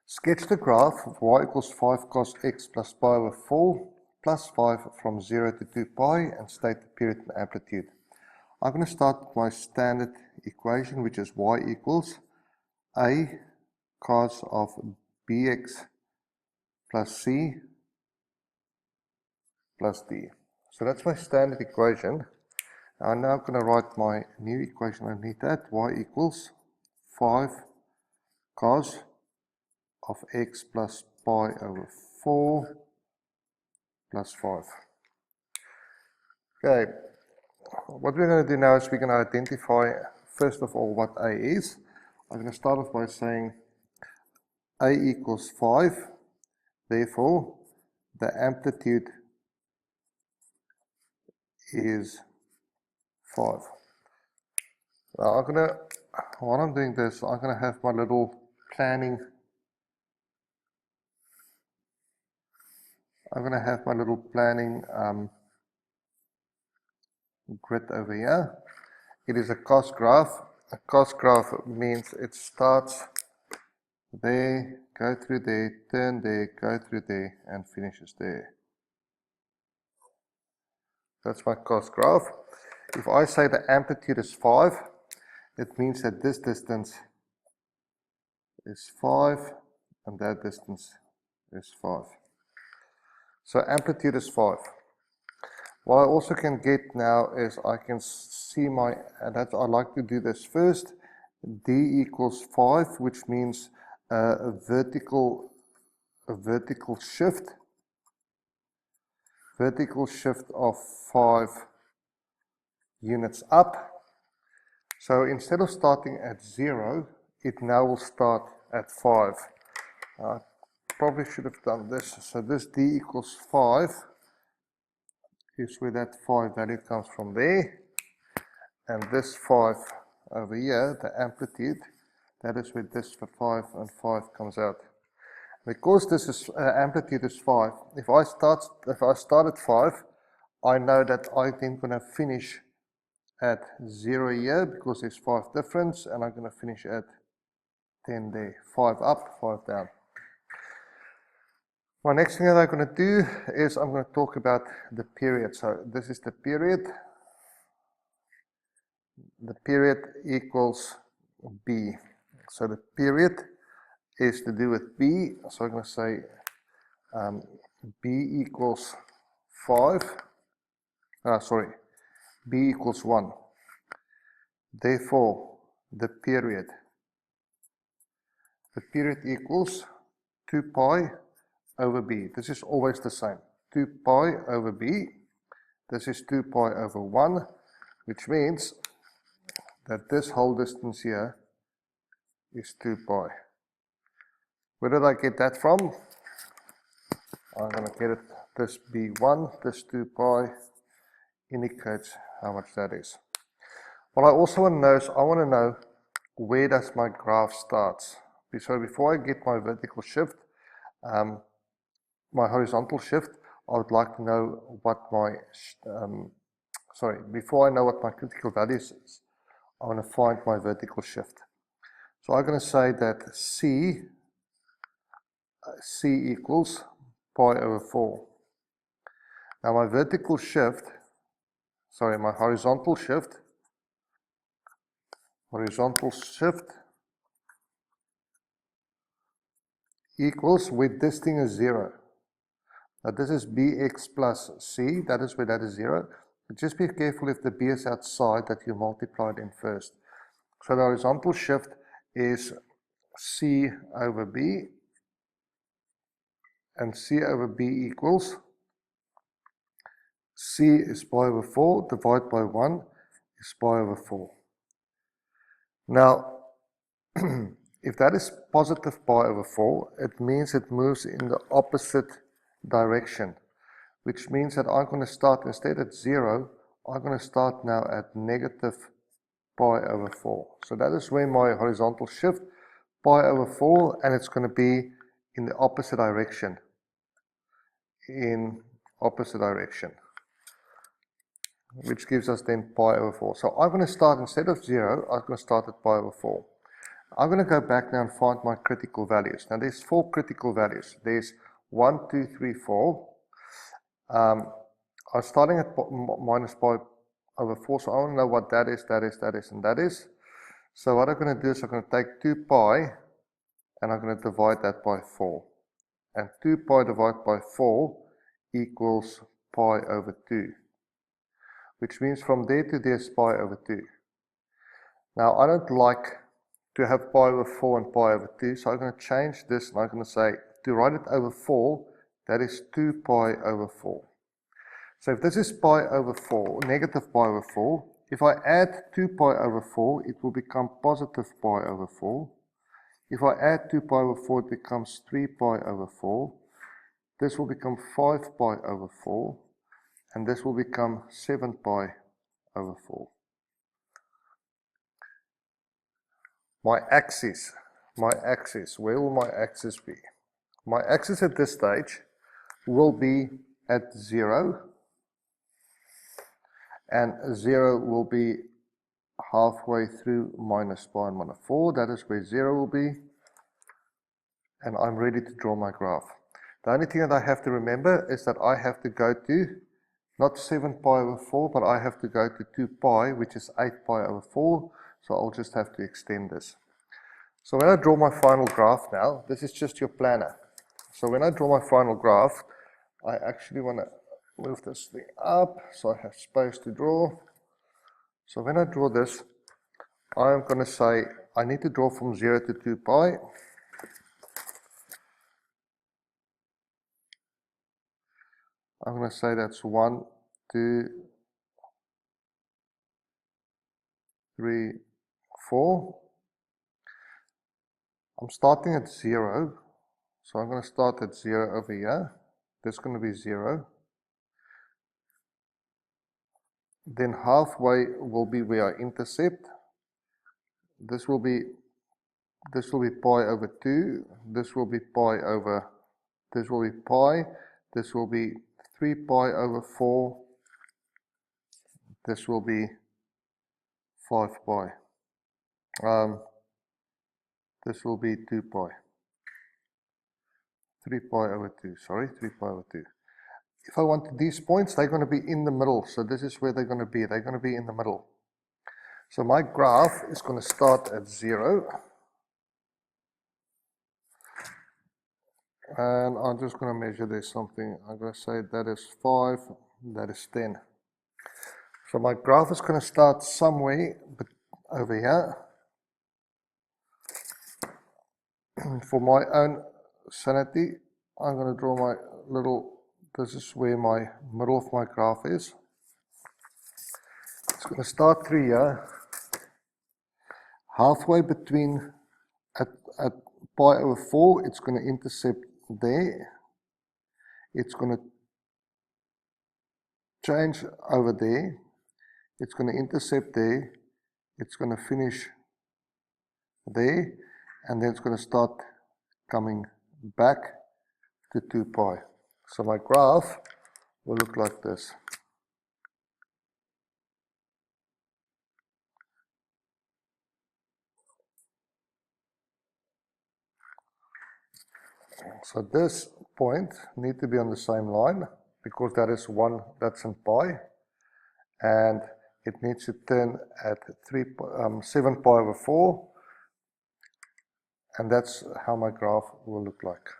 Sketch the graph of y equals 5 cos x plus pi over 4 plus 5 from 0 to 2 pi and state the period and amplitude. I'm going to start with my standard equation, which is y equals a cos of bx plus c plus d. So that's my standard equation. I'm now going to write my new equation underneath that. Y equals 5 cos of x plus pi over 4 plus 5. Okay, what we're going to do now is we're going to identify first of all what a is. I'm going to start off by saying a equals 5, therefore the amplitude is 5. Now while I'm doing this, I'm going to have my little planning. Grid over here. It is a cos graph. A cos graph means it starts there, go through there, turn there, go through there, and finishes there. That's my cos graph. If I say the amplitude is 5, it means that this distance is 5 and that distance is 5. So amplitude is 5. What I also can get now is I can see I like to do this first. D equals 5, which means a vertical shift. Vertical shift of 5 units up. So instead of starting at 0, it now will start at 5. Probably should have done this. So this D equals 5 is where that 5 value comes from there. And this 5 over here, the amplitude, that is where this 5 and 5 comes out. Because this is amplitude is 5, if I start at 5, I know that I then going to finish at 0 here because there's 5 difference, and I'm going to finish at 10 there. 5 up, 5 down. My next thing that I'm going to do is I'm going to talk about the period. So this is the period. The period equals b. So the period is to do with b. So I'm going to say b equals 5. B equals 1. Therefore, the period equals 2 pi over b. This is always the same. 2 pi over b. This is 2 pi over 1, which means that this whole distance here is 2 pi. Where did I get that from? I'm going to get it. This b1, this 2 pi indicates how much that is. What I also want to know is I want to know where does my graph start. So before I get my vertical shift, my horizontal shift, I would like to know what my, before I know what my critical values is, I want to find my vertical shift. So I'm going to say that C equals pi over 4. Now my horizontal shift equals where this thing is 0. Now this is bx plus c, that is where that is 0. But just be careful if the b is outside that you multiply it in first. So the horizontal shift is c over b, and c over b equals c is pi over 4 divided by 1 is pi over 4. Now, if that is positive pi over 4, it means it moves in the opposite direction, which means that I'm going to start, instead at 0, I'm going to start now at negative pi over 4. So that is where my horizontal shift, pi over 4, and it's going to be in the opposite direction. Which gives us then pi over 4. So I'm going to start, instead of 0, I'm going to start at pi over 4. I'm going to go back now and find my critical values. Now there's 4 critical values. There's 1, 2, 3, 4. I'm starting at minus pi over 4, so I want to know what that is, and that is. So what I'm going to do is I'm going to take 2 pi and I'm going to divide that by 4. And 2 pi divided by 4 equals pi over 2. Which means from there to there is pi over 2. Now I don't like to have pi over 4 and pi over 2, so I'm going to change this and I'm going to say, to write it over 4, that is 2 pi over 4. So if this is pi over 4, negative pi over 4, if I add 2 pi over 4, it will become positive pi over 4. If I add 2 pi over 4, it becomes 3 pi over 4. This will become 5 pi over 4. And this will become 7 pi over 4. My axis, where will my axis be? My axis at this stage will be at 0. And 0 will be halfway through minus pi and minus 4. That is where 0 will be. And I'm ready to draw my graph. The only thing that I have to remember is that I have to go to not 7 pi over 4, but I have to go to 2 pi, which is 8 pi over 4. So I'll just have to extend this. So when I draw my final graph now, this is just your planner. So when I draw my final graph, I actually want to move this thing up so I have space to draw. So when I draw this, I'm going to say I need to draw from 0 to 2 pi. I'm going to say that's 1, 2, 3, 4. I'm starting at 0, so I'm going to start at 0 over here. This is going to be 0. Then halfway will be where I intercept. This will be pi over 2. This will be pi over. This will be pi. This will be 3 pi over 4. This will be 5 pi. This will be 2 pi. 3 pi over 2, sorry, 3 pi over 2. If I want these points, they're going to be in the middle. So this is where they're going to be. They're going to be in the middle. So my graph is going to start at 0. And I'm just going to measure this something. I'm going to say that is 5, that is 10. So my graph is going to start somewhere over here. For my own sanity, I'm going to draw my little, this is where my middle of my graph is. It's going to start through here. Halfway between, at pi over 4, it's going to intercept there. It's going to change over there. It's going to intercept there. It's going to finish there. And then it's going to start coming back to 2 pi. So my graph will look like this. So this point needs to be on the same line because that is 1 that's in pi. And it needs to turn at 7 pi over 4. And that's how my graph will look like.